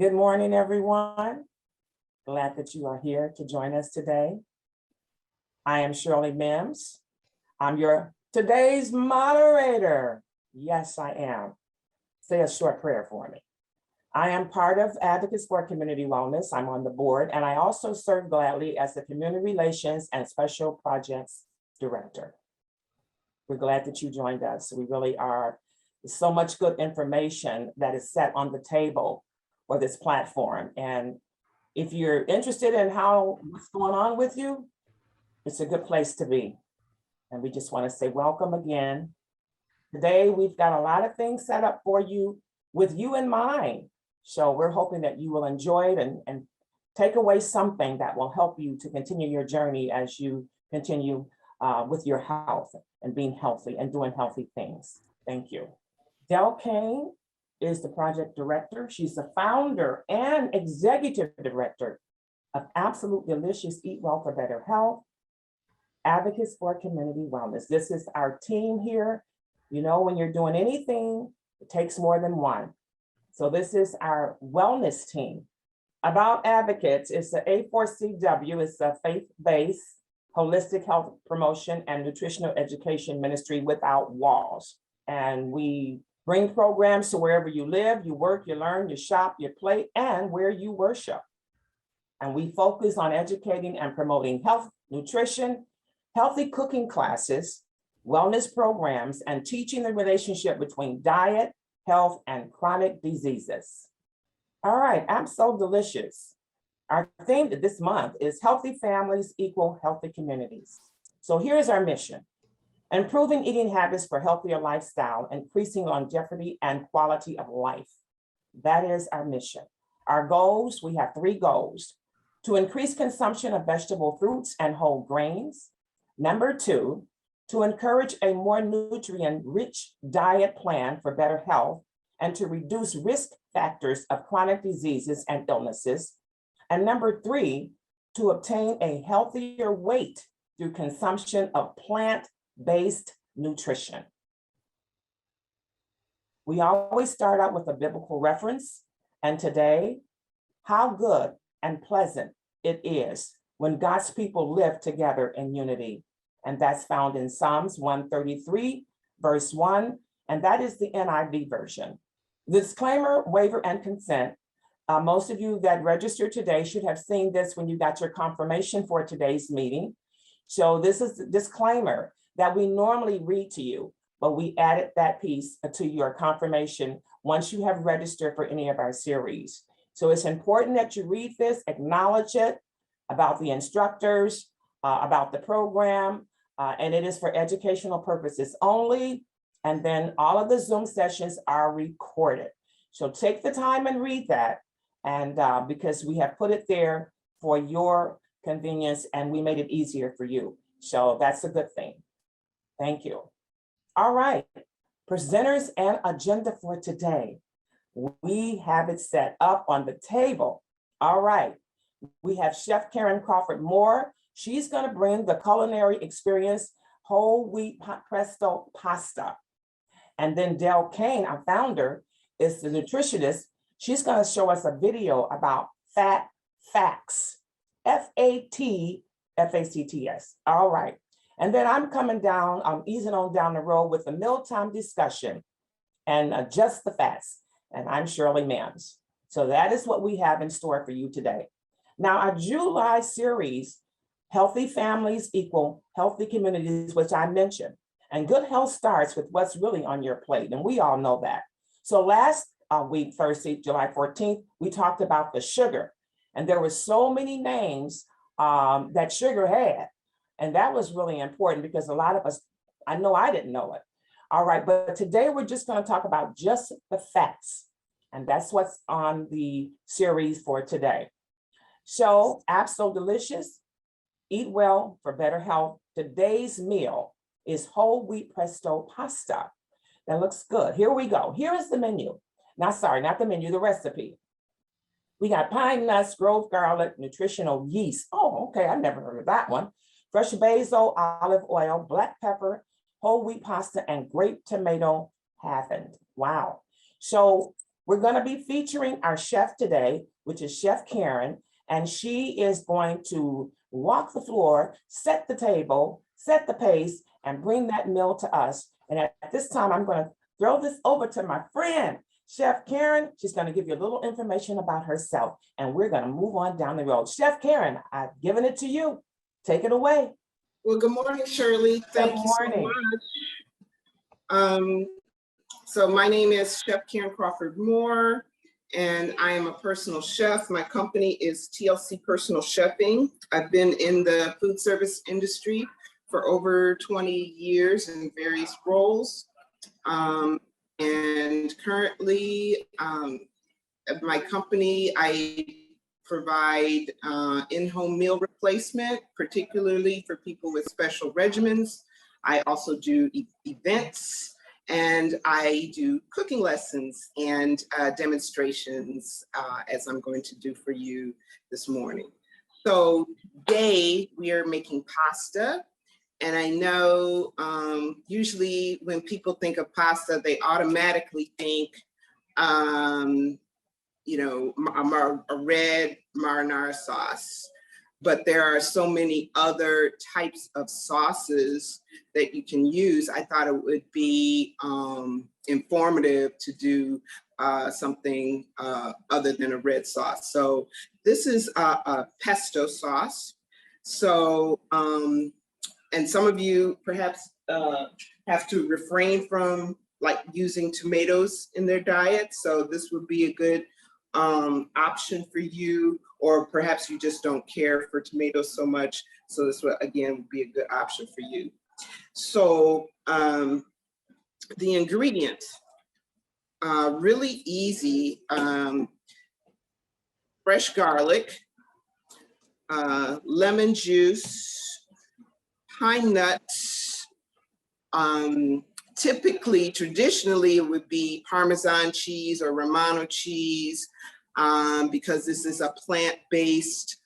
Good morning, everyone. Glad that you are here to join us today. I am Shirley Mims. I'm your today's moderator. Yes, I am. Say a short prayer for me. I am part of Advocates for Community Wellness. I'm on the board, and I also serve gladly as the Community Relations and Special Projects Director. We're glad that you joined us. We really are. There's so much good information that is set on the table for this platform. And if you're interested in what's going on with you, it's a good place to be. And we just want to say welcome again. Today, we've got a lot of things set up for you with you in mind. So we're hoping that you will enjoy it and take away something that will help you to continue your journey as you continue with your health and being healthy and doing healthy things. Thank you. Del Kane is the project director. She's the founder and executive director of ABSOL Delicious Eat Well for Better Health, Advocates for Community Wellness. This is our team here. You know, when you're doing anything, it takes more than one. So this is our wellness team. About Advocates, it's the A4CW. It's a faith-based holistic health promotion and nutritional education ministry without walls. And we bring programs to wherever you live, you work, you learn, you shop, you play, and where you worship. And we focus on educating and promoting health, nutrition, healthy cooking classes, wellness programs, and teaching the relationship between diet, health, and chronic diseases. All right, ABSOL Delicious. Our theme this month is Healthy Families Equal Healthy Communities. So here's our mission. Improving eating habits for healthier lifestyle, increasing longevity and quality of life. That is our mission. Our goals, we have 3 goals. To increase consumption of vegetable fruits and whole grains. Number 2, to encourage a more nutrient-rich diet plan for better health and to reduce risk factors of chronic diseases and illnesses. And number 3, to obtain a healthier weight through consumption of plant-based nutrition. We always start out with a biblical reference, and today, how good and pleasant it is when God's people live together in unity. And that's found in Psalms 133, verse 1, and that is the NIV version. Disclaimer, waiver, and consent. Most of you that registered today should have seen this when you got your confirmation for today's meeting. So this is the disclaimer that we normally read to you, but we added that piece to your confirmation once you have registered for any of our series. So it's important that you read this, acknowledge it, about the instructors, about the program, and it is for educational purposes only. And then all of the Zoom sessions are recorded. So take the time and read that. And because we have put it there for your convenience and we made it easier for you. So that's a good thing. Thank you. All right, presenters and agenda for today. We have it set up on the table. All right, we have Chef Karen Crawford Moore. She's gonna bring the culinary experience, whole wheat pesto pasta. And then Del Kane, our founder, is the nutritionist. She's gonna show us a video about fat facts, F-A-T-F-A-C-T-S. All right. And then I'm coming down, I'm easing on down the road with the mealtime discussion and just the facts. And I'm Shirley Mims. So that is what we have in store for you today. Now, our July series, Healthy Families Equal Healthy Communities, which I mentioned. And good health starts with what's really on your plate. And we all know that. So last week, Thursday, July 14th, we talked about the sugar. And there were so many names that sugar had. And that was really important because a lot of us, I know I didn't know it. All right, but today we're just going to talk about just the facts. And that's what's on the series for today. So, ABSOL Delicious, Eat Well for Better Health. Today's meal is whole wheat pesto pasta. That looks good. Here we go. Here is the menu. Not the menu, the recipe. We got pine nuts, grove garlic, nutritional yeast. Oh, okay, I never heard of that one. Fresh basil, olive oil, black pepper, whole wheat pasta, and grape tomato halvened. Wow. So We're going to be featuring our chef today, which is Chef Karen, and she is going to walk the floor, set the table, set the pace, and bring that meal to us. And at this time, I'm going to throw this over to my friend, Chef Karen. She's going to give you a little information about herself, and we're going to move on down the road. Chef Karen, I've given it to you. Take it away. Well, good morning, Shirley. Thank you so much. So my name is Chef Karen Crawford Moore, and I am a personal chef. My company is TLC Personal Chefing. I've been in the food service industry for over 20 years in various roles. And currently, at my company, I provide in-home meal replacement, particularly for people with special regimens. I also do events, and I do cooking lessons and demonstrations, as I'm going to do for you this morning. So today we are making pasta. And I know usually when people think of pasta, they automatically think, you know, a red marinara sauce. But there are so many other types of sauces that you can use. I thought it would be informative to do something other than a red sauce. So this is a pesto sauce. So, and some of you perhaps have to refrain from like using tomatoes in their diet. So this would be a good option for you, or perhaps you just don't care for tomatoes so much. So this would, again, be a good option for you. So the ingredients, really easy. Fresh garlic, lemon juice, pine nuts. Typically, traditionally, it would be Parmesan cheese or Romano cheese, because this is a plant-based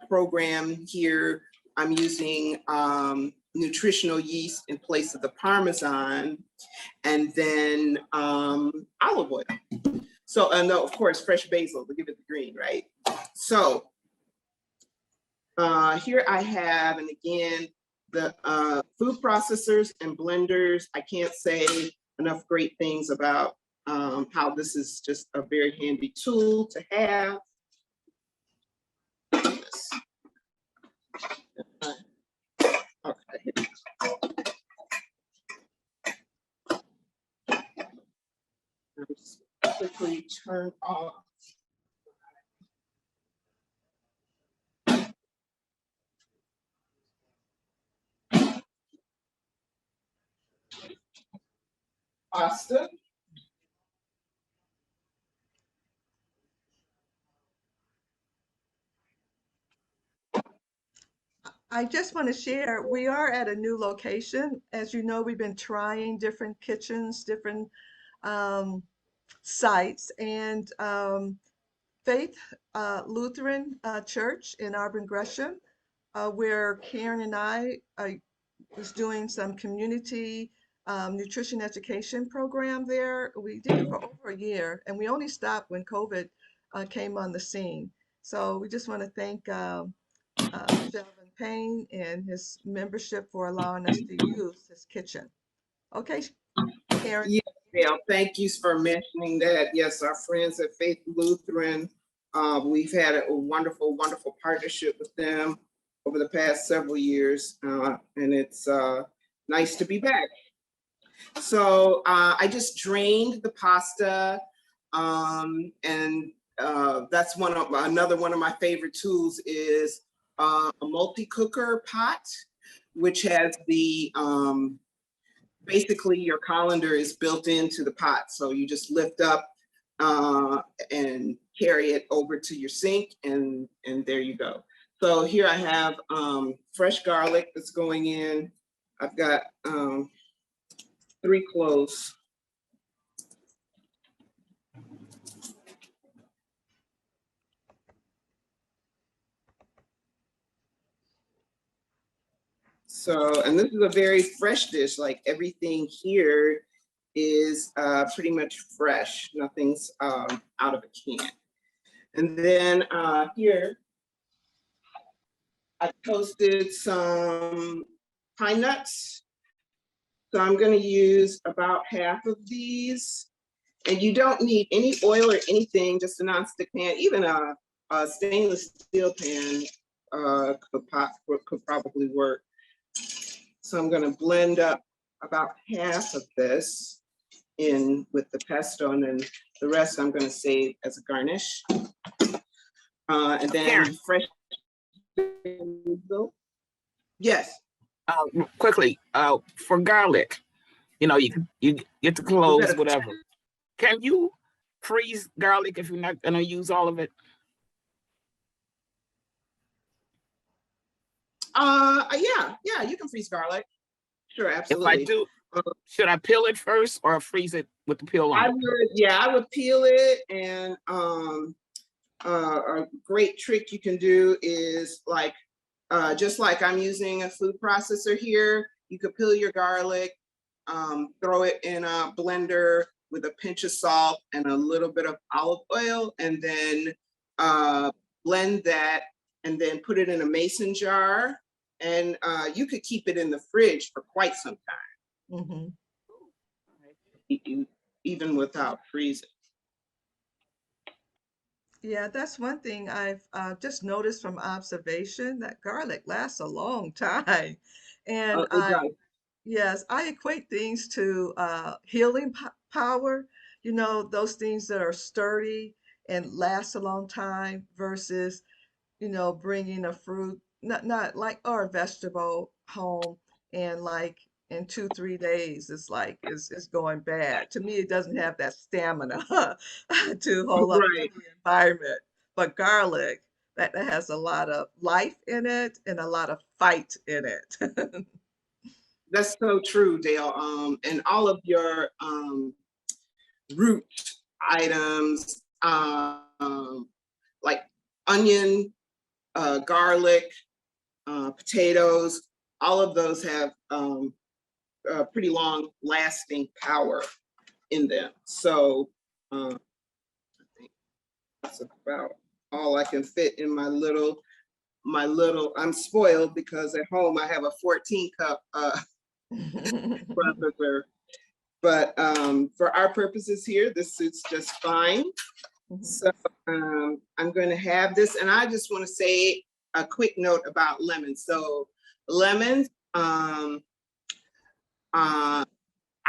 program here. I'm using nutritional yeast in place of the Parmesan, and then olive oil. So, and of course, fresh basil to give it the green, right? So here I have, and again, the food processors and blenders. I can't say enough great things about how this is just a very handy tool to have. Okay. Just quickly turn off. Pasta. I just want to share, we are at a new location. As you know, we've been trying different kitchens, different sites, and Faith Lutheran Church in Auburn Gresham, where Karen and I was doing some community nutrition education program there. We did it for over a year, and we only stopped when COVID came on the scene. So we just want to thank Shelvin Payne and his membership for allowing us to use his kitchen. Okay, Karen. Yes, Gail, thank you for mentioning that. Yes, our friends at Faith Lutheran, we've had a wonderful, wonderful partnership with them over the past several years, and it's nice to be back. So I just drained the pasta, and that's another one of my favorite tools is a multi-cooker pot, which has the basically your colander is built into the pot. So you just lift up and carry it over to your sink, and there you go. So here I have fresh garlic that's going in. I've got 3 cloves. So, and this is a very fresh dish, like everything here is pretty much fresh. Nothing's out of a can. And then here, I toasted some pine nuts. So I'm going to use about half of these. And you don't need any oil or anything, just a nonstick pan. Even a stainless steel pan could probably work. So I'm going to blend up about half of this in with the pesto, and then the rest I'm going to save as a garnish. And then Karen. fresh. Yes. Quickly, for garlic, you know, you get the cloves, whatever. Can you freeze garlic if you're not gonna use all of it? Yeah, you can freeze garlic. Sure, absolutely. If I do, should I peel it first or freeze it with the peel on? I would peel it, and a great trick you can do is like, just like I'm using a food processor here, you could peel your garlic, throw it in a blender with a pinch of salt and a little bit of olive oil, and then blend that, and then put it in a mason jar. And you could keep it in the fridge for quite some time, even without freezing. Yeah, that's one thing I've just noticed from observation, that garlic lasts a long time. And yes, I equate things to healing power, you know, those things that are sturdy and last a long time versus, you know, bringing a fruit, not like, or a vegetable home, and like in 2, 3 days, it's going bad. To me, it doesn't have that stamina to hold up to the environment. But garlic, that has a lot of life in it and a lot of fight in it. That's so true, Dale. And all of your root items, like onion, garlic, potatoes, all of those have pretty long lasting power in them. So I think that's about all I can fit in my little, I'm spoiled because at home I have a 14-cup processor. But for our purposes here, this suits just fine. So I'm going to have this, and I just want to say a quick note about lemons. So lemons,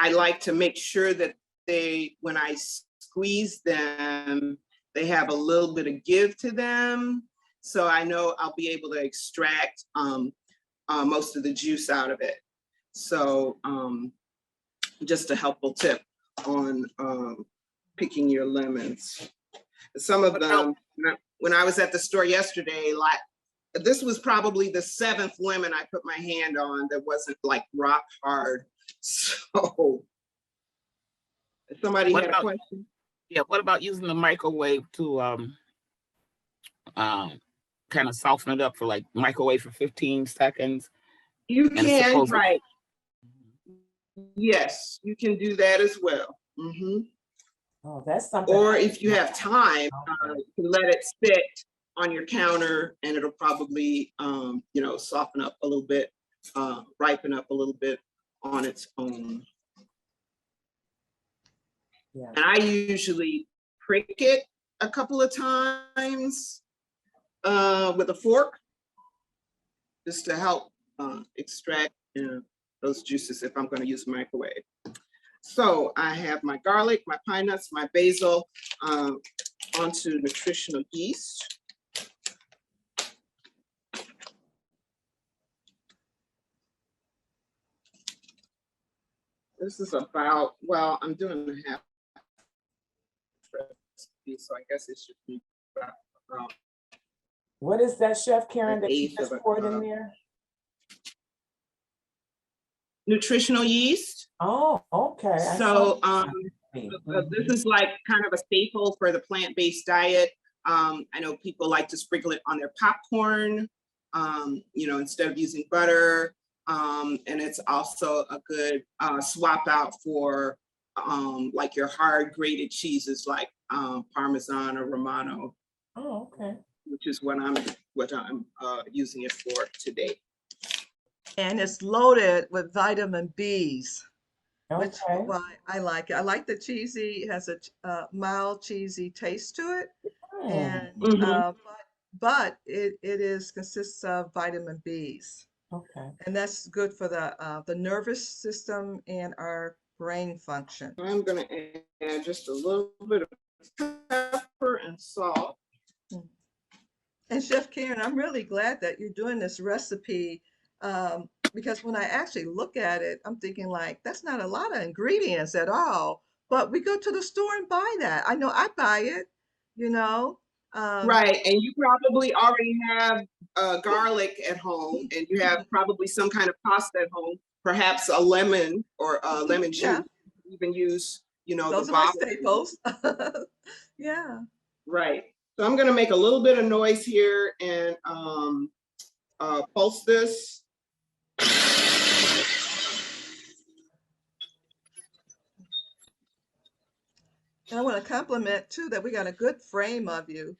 I like to make sure that when I squeeze them, they have a little bit of give to them. So I know I'll be able to extract most of the juice out of it. So just a helpful tip on picking your lemons. Some of them, when I was at the store yesterday, like this was probably the 7th lemon I put my hand on that wasn't like rock hard. So somebody had a question? Yeah, what about using the microwave to kind of soften it up for like microwave for 15 seconds? You can, right. Yes, you can do that as well. Oh, that's something. Or if you have time, you can let it sit on your counter, and it'll probably, you know, soften up a little bit, ripen up a little bit on its own. Yeah. And I usually prick it a couple of times with a fork, just to help extract those juices if I'm going to use a microwave. So I have my garlic, my pine nuts, my basil onto nutritional yeast. This is about, well, I'm doing a half recipe, so I guess it should be about. What is that, Chef Karen, that you just poured in there? Nutritional yeast. Oh, okay. So this is like kind of a staple for the plant-based diet. I know people like to sprinkle it on their popcorn, you know, instead of using butter. And it's also a good swap out for like your hard grated cheeses like Parmesan or Romano, Oh, okay. which is what I'm using it for today. And it's loaded with vitamin Bs, which Okay. why I like it. I like the cheesy, it has a mild cheesy taste to it. And Mhm. but it consists of vitamin Bs. Okay. And that's good for the nervous system and our brain function. I'm gonna add just a little bit of pepper and salt. And Chef Karen, I'm really glad that you're doing this recipe because when I actually look at it, I'm thinking like, that's not a lot of ingredients at all. But we go to the store and buy that. I know I buy it, you know. Right, and you probably already have garlic at home, and you have probably some kind of pasta at home, perhaps a lemon or lemon juice. Yeah. You even use, you know, Those the are my bottle. staples. Yeah. Right. So I'm gonna make a little bit of noise here and pulse this. And I want to compliment too that we got a good frame of you.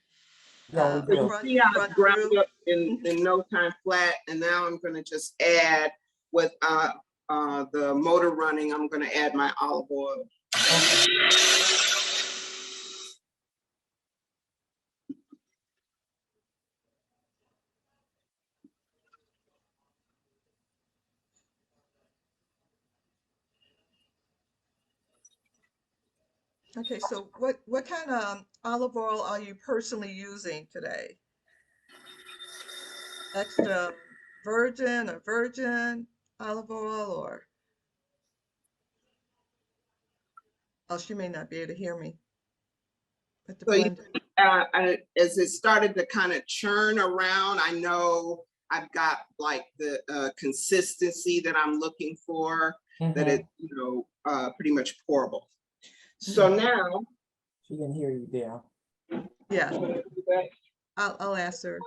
Yeah, we So you do. see how Front it's ground through. up in no time flat, and now I'm gonna just add with the motor running, I'm gonna add my olive oil. Okay, so what kind of olive oil are you personally using today? Extra virgin or virgin olive oil or, oh, she may not be able to hear me. At the So blender. as it started to kind of churn around, I know I've got like the consistency that I'm looking for, that it, you know, pretty much pourable. So now, She didn't hear you, Dale. Yeah, I'll ask her.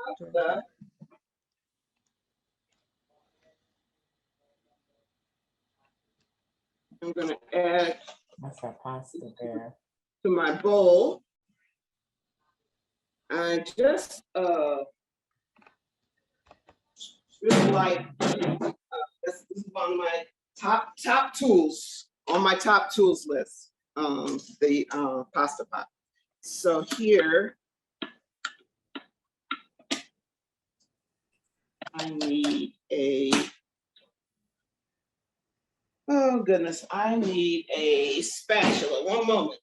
I'm gonna add That's our pasta there. to my bowl. I just really like, this is one of my top tools on my top tools list, the pasta pot. So here, I need oh goodness, I need a spatula. One moment.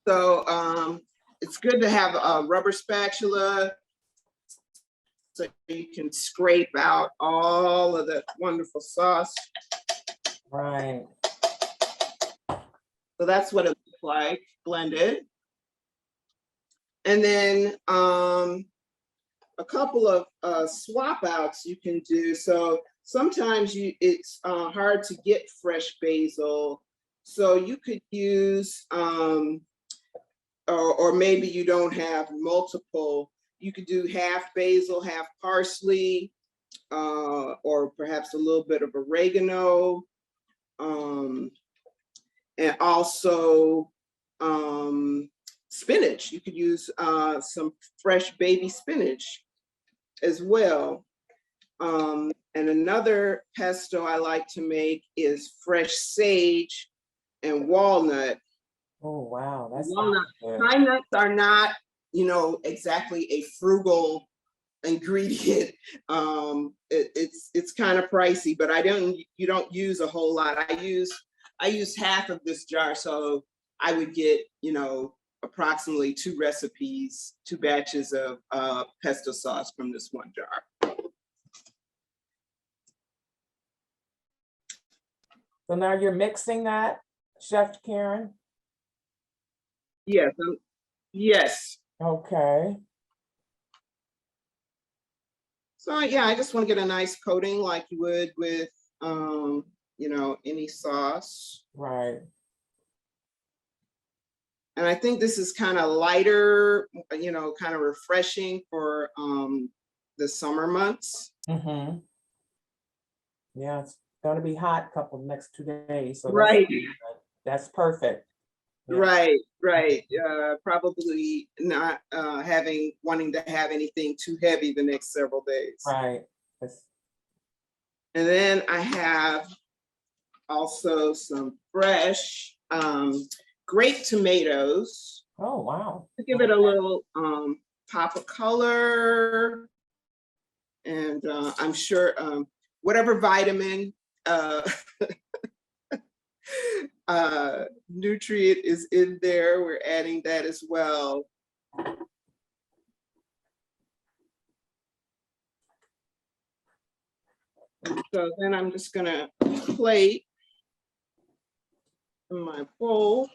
So it's good to have a rubber spatula so you can scrape out all of the wonderful sauce. Right. So that's what it looks like, blended. And then a couple of swap outs you can do. So sometimes it's hard to get fresh basil. So you could use, or maybe you don't have multiple, you could do half basil, half parsley, or perhaps a little bit of oregano. And also spinach. You could use some fresh baby spinach as well. And another pesto I like to make is fresh sage and walnut. Oh, wow. That's Pine nuts are not, you know, exactly a frugal ingredient. It's kind of pricey, but you don't use a whole lot. I use half of this jar, so I would get, you know, approximately 2 recipes, 2 batches of pesto sauce from this one jar. So now you're mixing that, Chef Karen? Yes, yes. Okay. So yeah, I just want to get a nice coating like you would with, you know, any sauce. Right. And I think this is kind of lighter, you know, kind of refreshing for the summer months. Mm-hmm. Yeah, it's gonna be hot couple next 2 days, so Right, that's perfect. Yeah. right, right. Probably not wanting to have anything too heavy the next several days. Right. And then I have also some fresh grape tomatoes Oh, wow. to give it a little pop of color. And I'm sure whatever vitamin nutrient is in there, we're adding that as well. So then I'm just gonna plate in my bowl.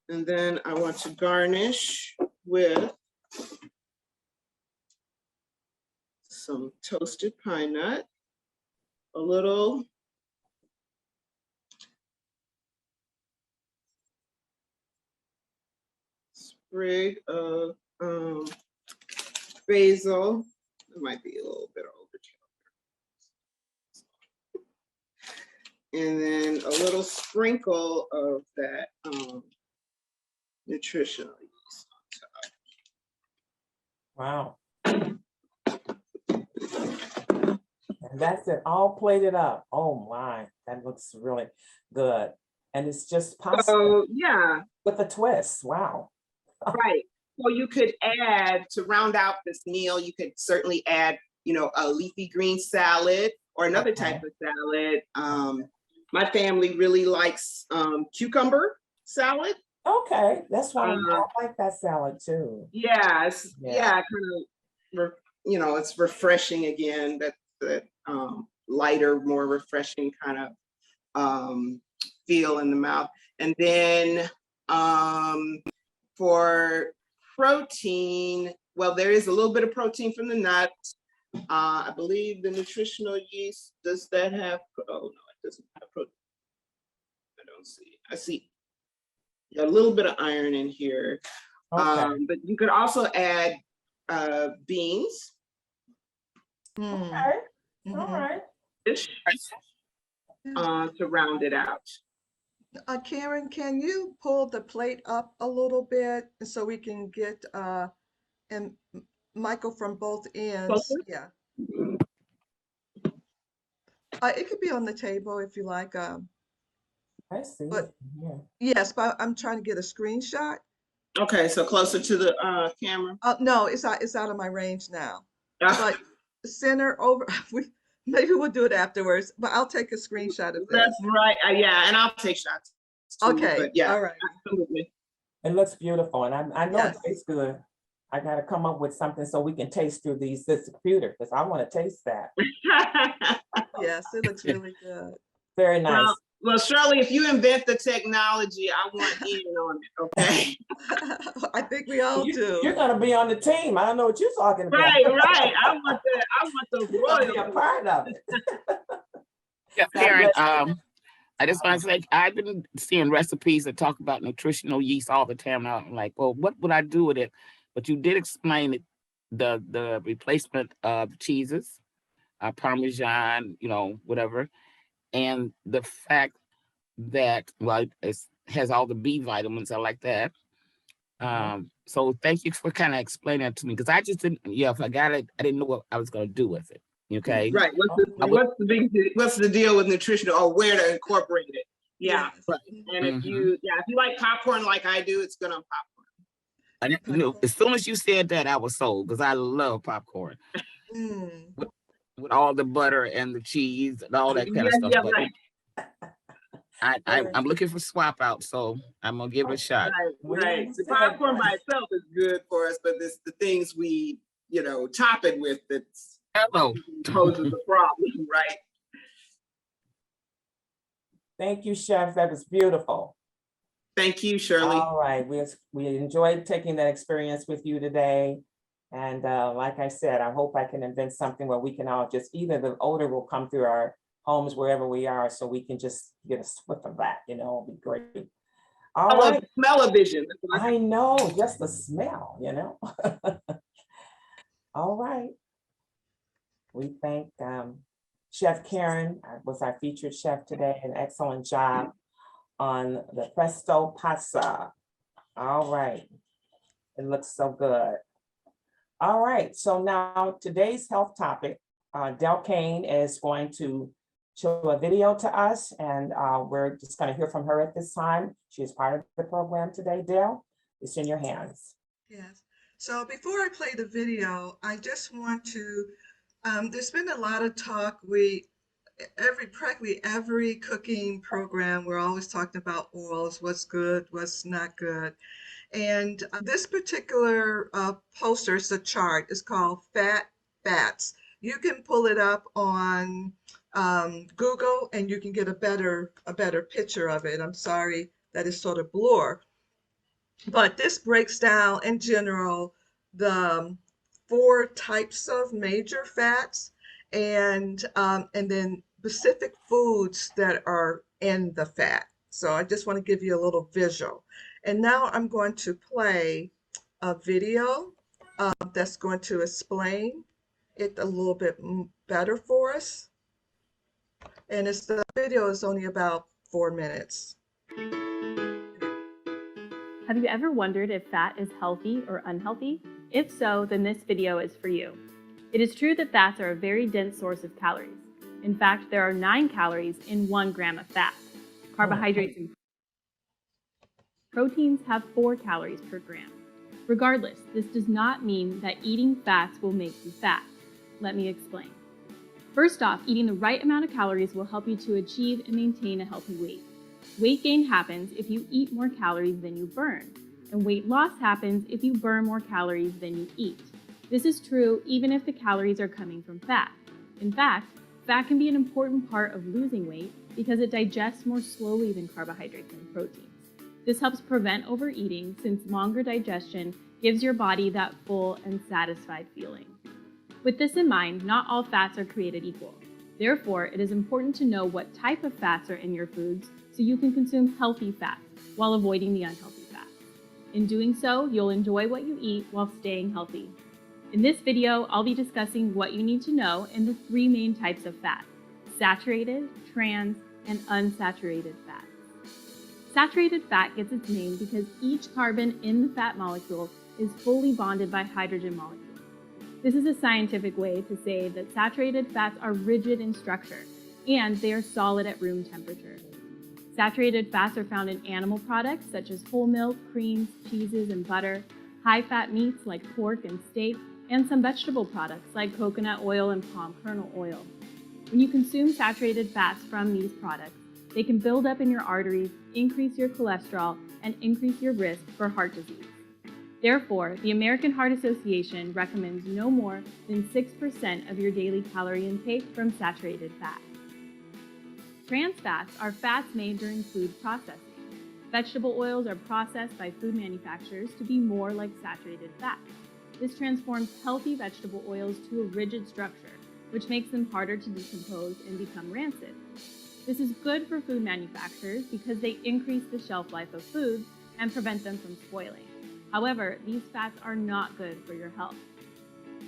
And then I want to garnish with some toasted pine nut, a little sprig of basil. It might be a little bit overkill. And then a little sprinkle of that nutritional yeast Wow. And that's it, all plated up. Oh my, that looks really good. And it's just on top. pasta So yeah, with a twist. Wow. right. So you could add, to round out this meal, you could certainly add, you know, a leafy green salad or another type of salad. My family really likes cucumber salad. Okay, that's why I like that salad too. Yeah, Yeah. kind of, you know, it's refreshing again. That lighter, more refreshing kind of feel in the mouth. And then for protein, well, there is a little bit of protein from the nuts. I believe the nutritional yeast, does that have, oh no, it doesn't have protein. I don't see, I see a little bit of iron in here. Okay. But you could also add beans. Okay. Mhm. All right. To round it out. Karen, can you pull the plate up a little bit so we can get and Michael from both ends? Closer? Yeah. It could be on the table if you like. I see. But Yeah. yes, but I'm trying to get a screenshot. Okay, so closer to the camera. No, it's out of my range now. But center over. Maybe we'll do it afterwards. But I'll take a screenshot of this. That's right. Yeah, and I'll take shots too. Okay. But yeah, All right. absolutely. It looks beautiful, and I know Yes. it tastes good. I gotta come up with something so we can taste through this computer, because I want to taste that. Yes, it looks really good. Very nice. Well, Shirley, if you invent the technology, I want in on it, okay? I think we all do. You're gonna be on the team. I don't know what you're talking about. Right. I want the You're gonna be a royalty. part of it. Yeah, Karen, I just want to say, I've been seeing recipes that talk about nutritional yeast all the time. Now I'm like, well, what would I do with it? But you did explain it, the replacement of cheeses, Parmesan, you know, whatever. And the fact that, well, it has all the B vitamins. I like that. So thank you for kind of explaining it to me, because I just didn't, if I got it, I didn't know what I was going to do with it. Okay. Right. What's the deal with nutrition, or where to incorporate it? Yeah. Yes. Right. And if you like popcorn like I do, it's good on popcorn. And you know, as soon as you said that, I was sold, because I love popcorn Mm. with all the butter and the cheese and all that kind of stuff. Yeah, But right. I'm looking for swap out, so I'm gonna give it a shot. Right. The popcorn by itself is good for us, but it's the things we, you know, top it with that's Hello. poses a problem, right? Thank you, Chef. That was beautiful. Thank you, Shirley. All right, we enjoyed taking that experience with you today. And like I said, I hope I can invent something where we can all just, either the odor will come through our homes wherever we are, so we can just get a whiff of that, it'll be great. All right, Smell-o-vision. I know, just the smell. All right. We thank Chef Karen, was our featured chef today, an excellent job on the pesto pasta. All right, it looks so good. All right, so now today's health topic, Del Kane is going to show a video to us, and we're just going to hear from her at this time. She is part of the program today. Del, it's in your hands. Yes. So before I play the video, I just want to, there's been a lot of talk. Practically every cooking program, we're always talking about oils, what's good, what's not good. And this particular poster, it's a chart, it's called Fats. You can pull it up on Google and you can get a better picture of it. I'm sorry that it's sort of blur. But this breaks down in general the 4 types of major fats and then specific foods that are in the fat. So I just want to give you a little visual. And now I'm going to play a video that's going to explain it a little bit better for us. And the video is only about 4 minutes. Have you ever wondered if fat is healthy or unhealthy? If so, then this video is for you. It is true that fats are a very dense source of calories. In fact, there are 9 calories in 1 gram of fat. Carbohydrates and proteins have 4 calories per gram. Regardless, this does not mean that eating fats will make you fat. Let me explain. First off, eating the right amount of calories will help you to achieve and maintain a healthy weight. Weight gain happens if you eat more calories than you burn, and weight loss happens if you burn more calories than you eat. This is true even if the calories are coming from fat. In fact, fat can be an important part of losing weight because it digests more slowly than carbohydrates and proteins. This helps prevent overeating since longer digestion gives your body that full and satisfied feeling. With this in mind, not all fats are created equal. Therefore, it is important to know what type of fats are in your foods so you can consume healthy fats while avoiding the unhealthy fats. In doing so, you'll enjoy what you eat while staying healthy. In this video, I'll be discussing what you need to know in the 3 main types of fat: saturated, trans, and unsaturated fats. Saturated fat gets its name because each carbon in the fat molecule is fully bonded by hydrogen molecules. This is a scientific way to say that saturated fats are rigid in structure and they are solid at room temperature. Saturated fats are found in animal products such as whole milk, creams, cheeses, and butter, high-fat meats like pork and steak, and some vegetable products like coconut oil and palm kernel oil. When you consume saturated fats from these products, they can build up in your arteries, increase your cholesterol, and increase your risk for heart disease. Therefore, the American Heart Association recommends no more than 6% of your daily calorie intake from saturated fats. Trans fats are fats made during food processing. Vegetable oils are processed by food manufacturers to be more like saturated fats. This transforms healthy vegetable oils to a rigid structure, which makes them harder to decompose and become rancid. This is good for food manufacturers because they increase the shelf life of foods and prevent them from spoiling. However, these fats are not good for your health.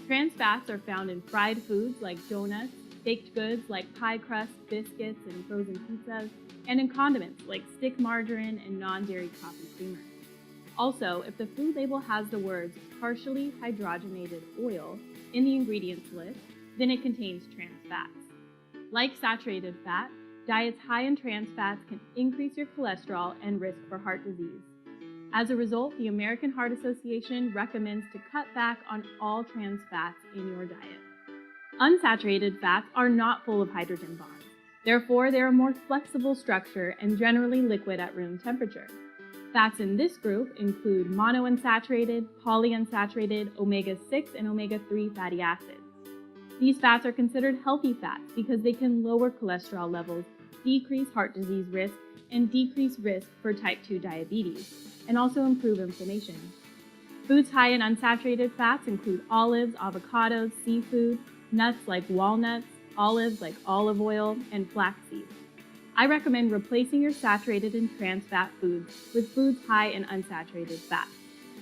Trans fats are found in fried foods like donuts, baked goods like pie crust, biscuits, and frozen pizzas, and in condiments like stick margarine and non-dairy coffee creamers. Also, if the food label has the words partially hydrogenated oil in the ingredients list, then it contains trans fats. Like saturated fat, diets high in trans fats can increase your cholesterol and risk for heart disease. As a result, the American Heart Association recommends to cut back on all trans fats in your diet. Unsaturated fats are not full of hydrogen bonds. Therefore, they are a more flexible structure and generally liquid at room temperature. Fats in this group include monounsaturated, polyunsaturated, omega-6, and omega-3 fatty acids. These fats are considered healthy fats because they can lower cholesterol levels, decrease heart disease risk, and decrease risk for type 2 diabetes, and also improve inflammation. Foods high in unsaturated fats include olives, avocados, seafood, nuts like walnuts, olives like olive oil, and flaxseed. I recommend replacing your saturated and trans fat foods with foods high in unsaturated fats.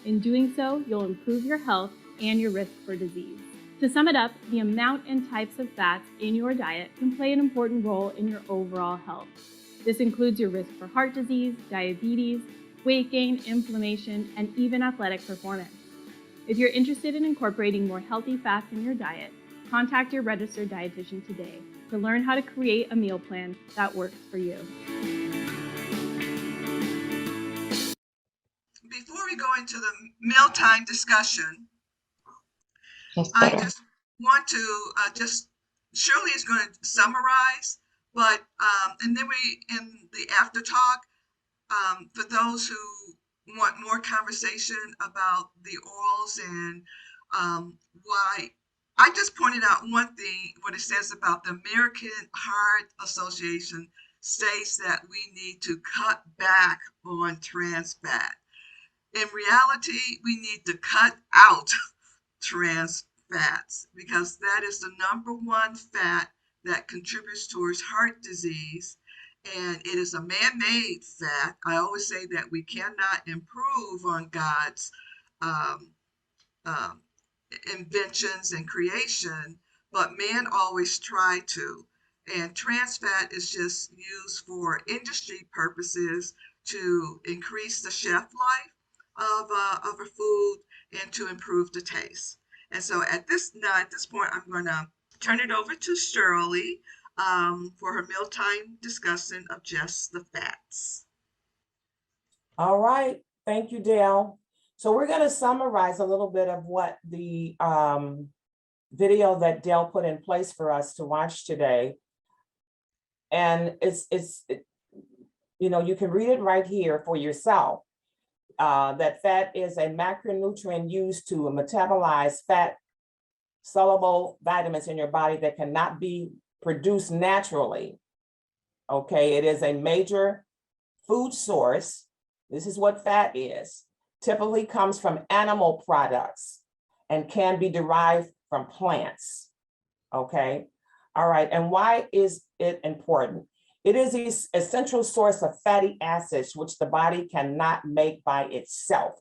In doing so, you'll improve your health and your risk for disease. To sum it up, the amount and types of fats in your diet can play an important role in your overall health. This includes your risk for heart disease, diabetes, weight gain, inflammation, and even athletic performance. If you're interested in incorporating more healthy fats in your diet, contact your registered dietitian today to learn how to create a meal plan that works for you. Before we go into the mealtime discussion, I just want to Shirley is going to summarize, but and then in the after talk, for those who want more conversation about the oils and why, I just pointed out one thing, what it says about the American Heart Association states that we need to cut back on trans fat. In reality, we need to cut out trans fats because that is the number one fat that contributes towards heart disease, and it is a man-made fat. I always say that we cannot improve on God's um, um, inventions and creation, but man always try to. And trans fat is just used for industry purposes to increase the shelf life of a food and to improve the taste. And so at this point, I'm going to turn it over to Shirley for her mealtime discussion of just the fats. All right, thank you, Dale. So we're going to summarize a little bit of what the video that Dale put in place for us to watch today. And you can read it right here for yourself. That fat is a macronutrient used to metabolize fat soluble vitamins in your body that cannot be produced naturally. Okay, it is a major food source. This is what fat is. Typically comes from animal products and can be derived from plants. Okay, all right, and why is it important? It is an essential source of fatty acids, which the body cannot make by itself.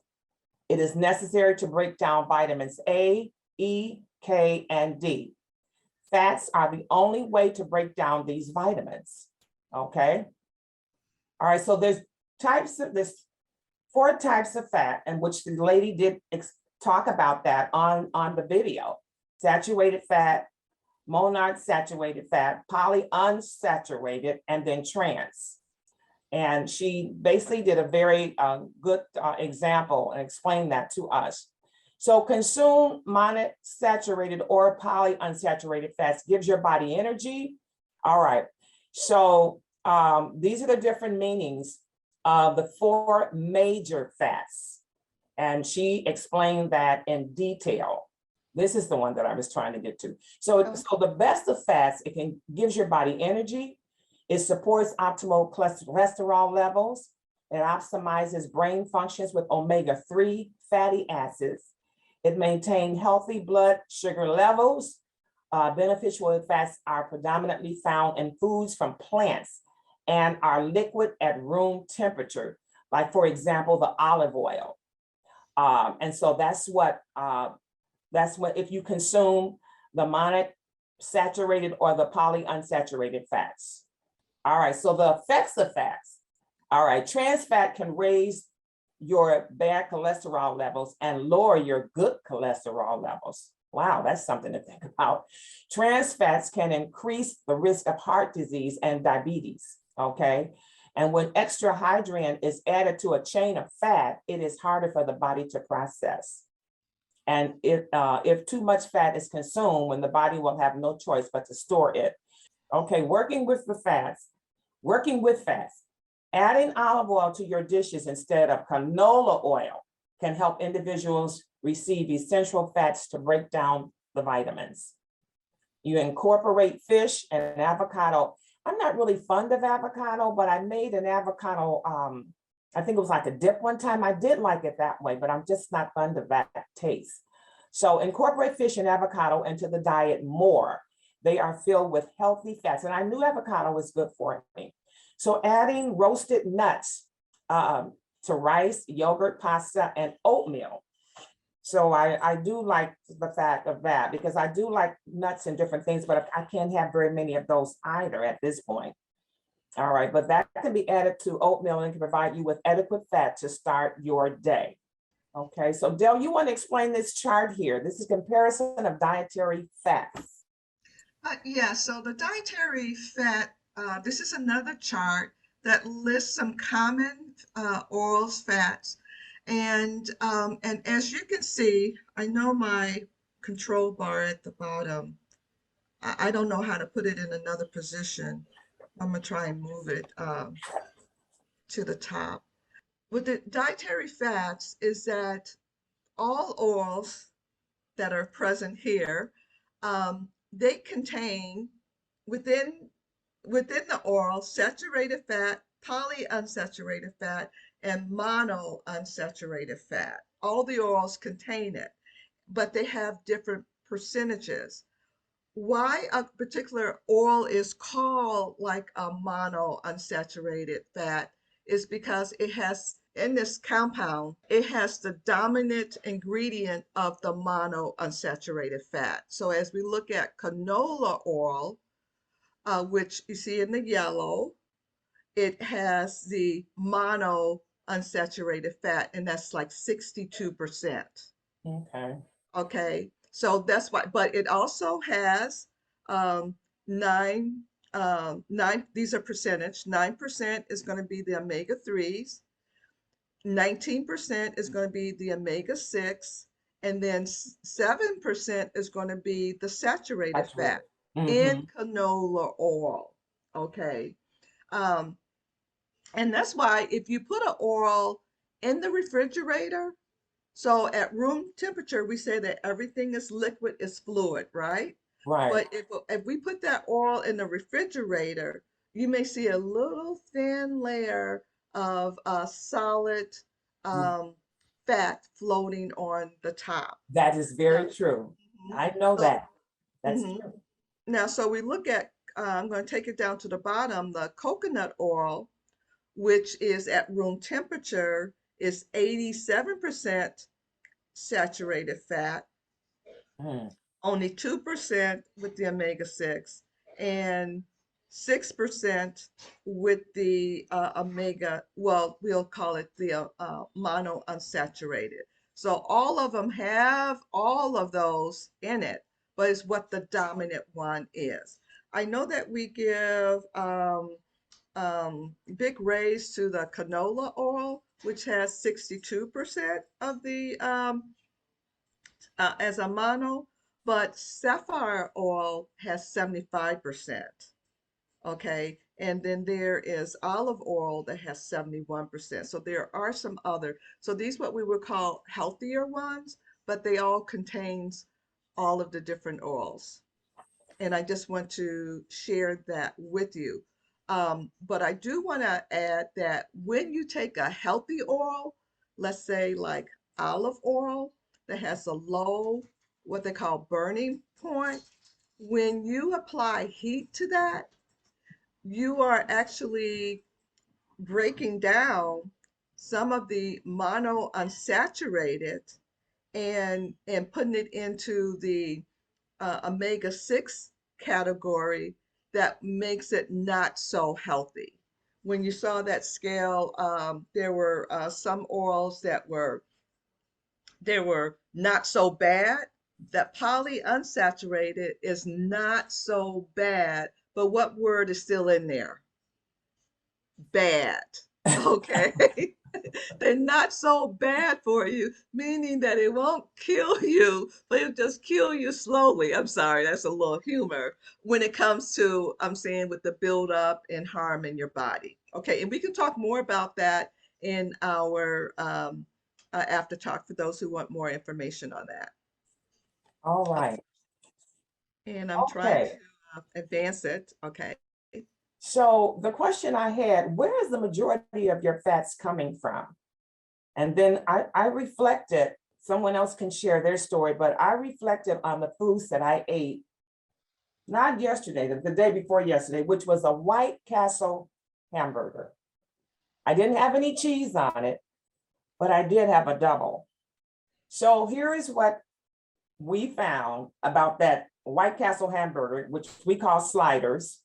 It is necessary to break down vitamins A, E, K, and D. Fats are the only way to break down these vitamins, okay? All right, so there's 4 types of fat, in which the lady did talk about that on the video. Saturated fat, monounsaturated fat, polyunsaturated, and then trans. And she basically did a very good example and explained that to us. So consume monounsaturated or polyunsaturated fats, gives your body energy. All right, so these are the different meanings of the 4 major fats. And she explained that in detail. This is the one that I was trying to get to. So the best of fats, gives your body energy. It supports optimal cholesterol levels. It optimizes brain functions with omega-3 fatty acids. It maintains healthy blood sugar levels. Beneficial fats are predominantly found in foods from plants and are liquid at room temperature, like, for example, the olive oil. And so that's what if you consume the monounsaturated or the polyunsaturated fats. All right, so the effects of fats. All right, trans fat can raise your bad cholesterol levels and lower your good cholesterol levels. Wow, that's something to think about. Trans fats can increase the risk of heart disease and diabetes, okay? And when extra hydrogen is added to a chain of fat, it is harder for the body to process. And if too much fat is consumed, when the body will have no choice but to store it. Okay, working with fats. Adding olive oil to your dishes instead of canola oil can help individuals receive essential fats to break down the vitamins. You incorporate fish and avocado I'm not really fond of avocado, but I made an avocado, I think it was like a dip one time. I did like it that way, but I'm just not fond of that taste. So incorporate fish and avocado into the diet more. They are filled with healthy fats, and I knew avocado was good for me. So adding roasted nuts to rice, yogurt, pasta, and oatmeal. So I do like the fact of that because I do like nuts and different things, but I can't have very many of those either at this point. All right, but that can be added to oatmeal and can provide you with adequate fat to start your day. Okay, so Del, you want to explain this chart here? This is comparison of dietary fats. Yeah, so the dietary fat, this is another chart that lists some common oral fats. And as you can see, I know my control bar at the bottom, I don't know how to put it in another position. I'm gonna try and move it to the top. With the dietary fats is that all oils that are present here, they contain within the oil saturated fat, polyunsaturated fat, and monounsaturated fat. All the oils contain it, but they have different percentages. Why a particular oil is called like a monounsaturated fat is because it has in this compound, it has the dominant ingredient of the monounsaturated fat. So as we look at canola oil, which you see in the yellow, it has the monounsaturated fat, and that's like 62%. Okay. Okay, so that's why, but it also has um, nine, these are percentage. 9% is going to be the omega-3s, 19% is going to be the omega-6, and then 7% is going to be the saturated That's right. fat in Mhm. canola oil. Okay. Um, and that's why if you put an oil in the refrigerator, so at room temperature, we say that everything is liquid, is fluid, right? Right. But if we put that oil in the refrigerator, you may see a little thin layer of solid Mm. um, fat floating on the top. That is Now, very true. mhm. I know So, that. That's mhm. true. Now, so we look at, I'm going to take it down to the bottom, the coconut oil, which is at room temperature, is 87% saturated fat, Mm. only 2% with the omega-6, and 6% with the omega, well, we'll call it the monounsaturated. So all of them have all of those in it, but it's what the dominant one is. I know that we give big raise to the canola oil, which has 62% of the as a mono, but sapphire oil has 75%. Okay, and then there is olive oil that has 71%. So there are some other. So these what we would call healthier ones, but they all contains all of the different oils. And I just want to share that with you. But I do want to add that when you take a healthy oil, let's say like olive oil that has a low, what they call burning point, when you apply heat to that, you are actually breaking down some of the monounsaturated and putting it into the omega-6 category that makes it not so healthy. When you saw that scale, there were some oils that were not so bad. That polyunsaturated is not so bad, but what word is still in there? Bad. Okay. They're not so bad for you, meaning that it won't kill you, but it'll just kill you slowly. I'm sorry, that's a little humor when it comes to, I'm saying, with the buildup and harm in your body. Okay, and we can talk more about that in our after talk for those who want more information on that. All Okay, right. and I'm trying to Okay. advance it. Okay. So the question I had, where is the majority of your fats coming from? And then I reflected, someone else can share their story, but I reflected on the foods that I ate, not yesterday, the day before yesterday, which was a White Castle hamburger. I didn't have any cheese on it, but I did have a double. So here is what we found about that White Castle hamburger, which we call sliders.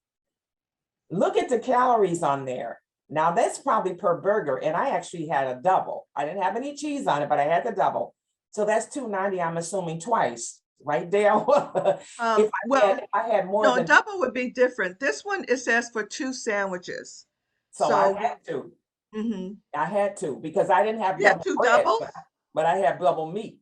Look at the calories on there. Now that's probably per burger, and I actually had a double. I didn't have any cheese on it, but I had the double. So that's 290, I'm assuming twice, right, Dale? If I had more no, than, double would be different. This one, it says for 2 sandwiches. so I had to. Mhm. I had to, because I didn't have You had double 2 bread, doubles? but I had double meat.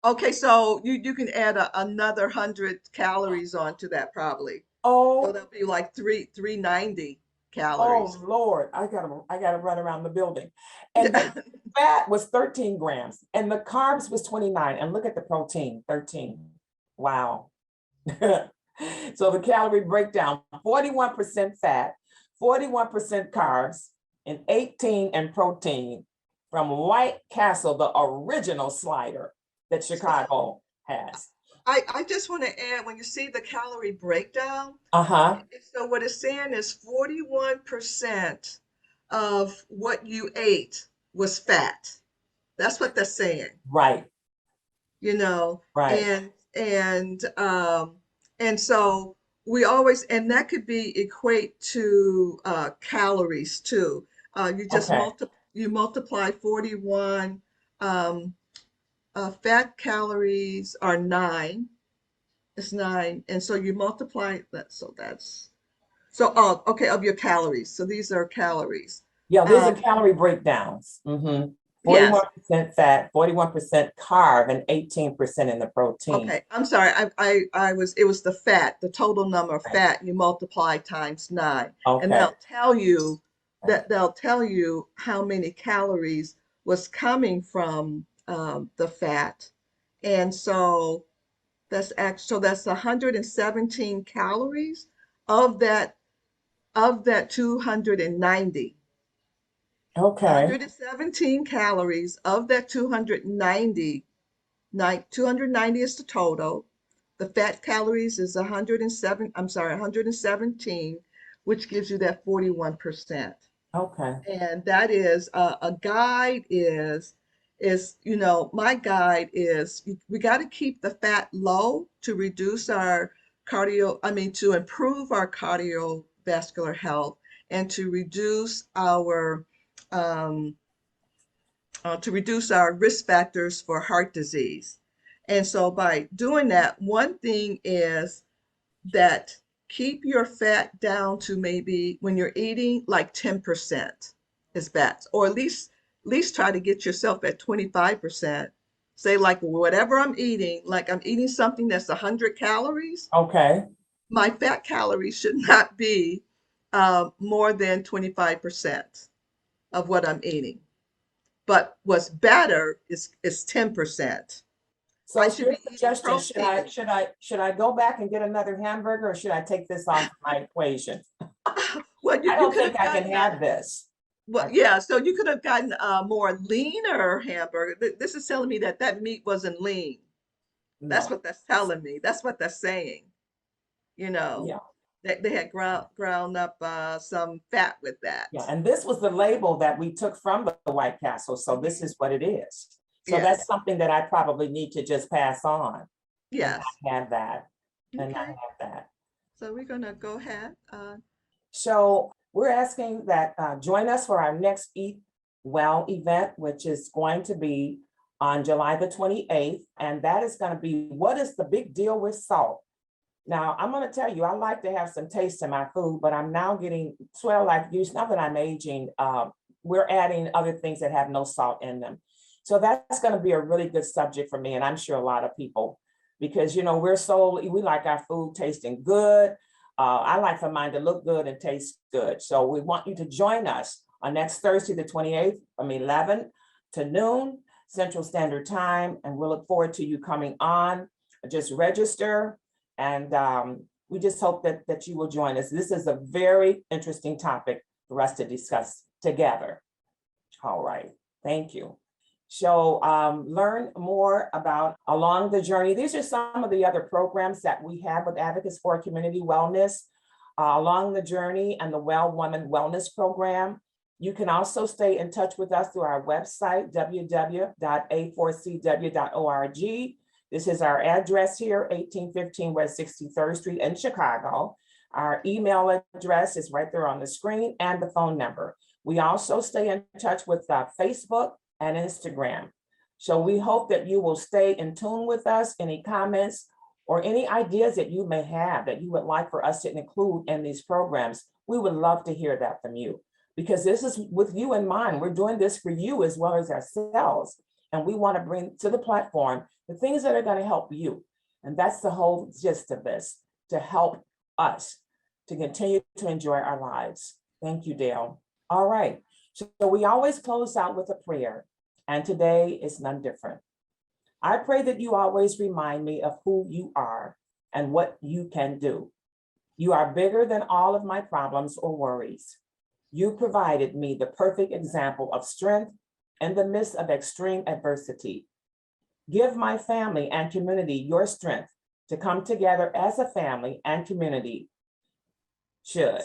Okay, so you can add another 100 calories onto that probably. So Oh, that'll be like 390 oh calories. Lord, I gotta run around the building. And the fat was 13 grams and the carbs was 29. And look at the protein, 13. Wow. So the calorie breakdown, 41% fat, 41% carbs, and 18 in protein from White Castle, the original slider that Chicago has. I just want to add, when you see the calorie breakdown, Uh-huh, so what it's saying is 41% of what you ate was fat. That's what they're saying, right, you know, right. and so we always, and that could be equate to calories too. You just Okay, multiply 41, um, fat calories are 9. It's 9, and so you multiply that. So that's okay, of your calories. So these are calories. yeah, these are Um, calorie breakdowns. yes. 41% fat, 41% carb, and 18% in the protein. Okay. I'm sorry. I was, it was the fat, the total number of Right. fat you multiply times 9, and Okay, they'll tell you how many calories was coming from the fat, and so that's 117 calories of that 290. okay, 117 calories of that 290. 290 is the total. The fat calories is 117, which gives you that 41%. okay, And that is a guide is my guide is we got to keep the fat low to reduce our to improve our cardiovascular health, and um, to reduce our risk factors for heart disease. And so by doing that, one thing is that keep your fat down to, maybe when you're eating, like 10% is best, or at least try to get yourself at 25%. Say, like, whatever I'm eating, like I'm eating something that's 100 calories, okay. my fat calories should not be more than 25% of what I'm eating. But what's better is 10%. So I it's should your be eating suggestion, protein. should I go back and get another hamburger, or should I take this off my equation? Well, I you don't could think have I can gotten have this. well, yeah. So you could have gotten a more leaner hamburger. This is telling me that meat wasn't lean. That's No, what that's telling me. That's what they're saying. You know, yeah, they had ground up some fat with that. yeah. And this was the label that we took from the White Castle. So this Mhm. is what it is. So that's Yes. something that I probably need to just pass on and Yes. not have that, and not Okay. have that. So we're gonna go ahead. So we're asking that join us for our next Eat Well event, which is going to be on July the 28th. And that is going to be, what is the big deal with salt? Now, I'm going to tell you, I like to have some taste in my food, but I'm now getting swell like use. Now that I'm aging, we're adding other things that have no salt in them. So that's going to be a really good subject for me, and I'm sure a lot of people, because we like our food tasting good. I like for mine to look good and taste good. So we want you to join us on next Thursday, the 28th, from 11 to noon Central Standard Time, and we'll look forward to you coming on. Just register, and We just hope that you will join us. This is a very interesting topic for us to discuss together. All right, thank you. So learn more about Along the Journey. These are some of the other programs that we have with Advocates for Community Wellness. Along the Journey and the Well Woman Wellness Program. You can also stay in touch with us through our website, www.A4CW.org. This is our address here, 1815 West 63rd Street in Chicago. Our email address is right there on the screen and the phone number. We also stay in touch with Facebook and Instagram. So we hope that you will stay in tune with us. Any comments or any ideas that you may have that you would like for us to include in these programs, we would love to hear that from you, because this is with you in mind. We're doing this for you as well as ourselves. And we want to bring to the platform the things that are going to help you. And that's the whole gist of this, to help us to continue to enjoy our lives. Thank you, Dale. All right. So we always close out with a prayer, and today is none different. I pray that you always remind me of who you are and what you can do. You are bigger than all of my problems or worries. You provided me the perfect example of strength in the midst of extreme adversity. Give my family and community your strength to come together as a family and community should.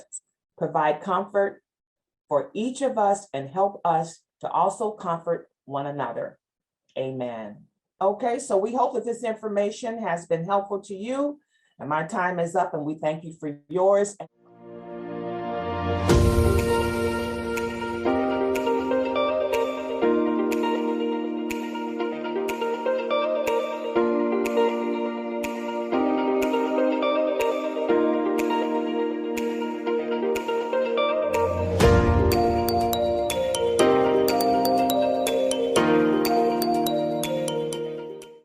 Provide comfort for each of us and help us to also comfort one another. Amen. Okay, so we hope that this information has been helpful to you. And my time is up, and we thank you for yours.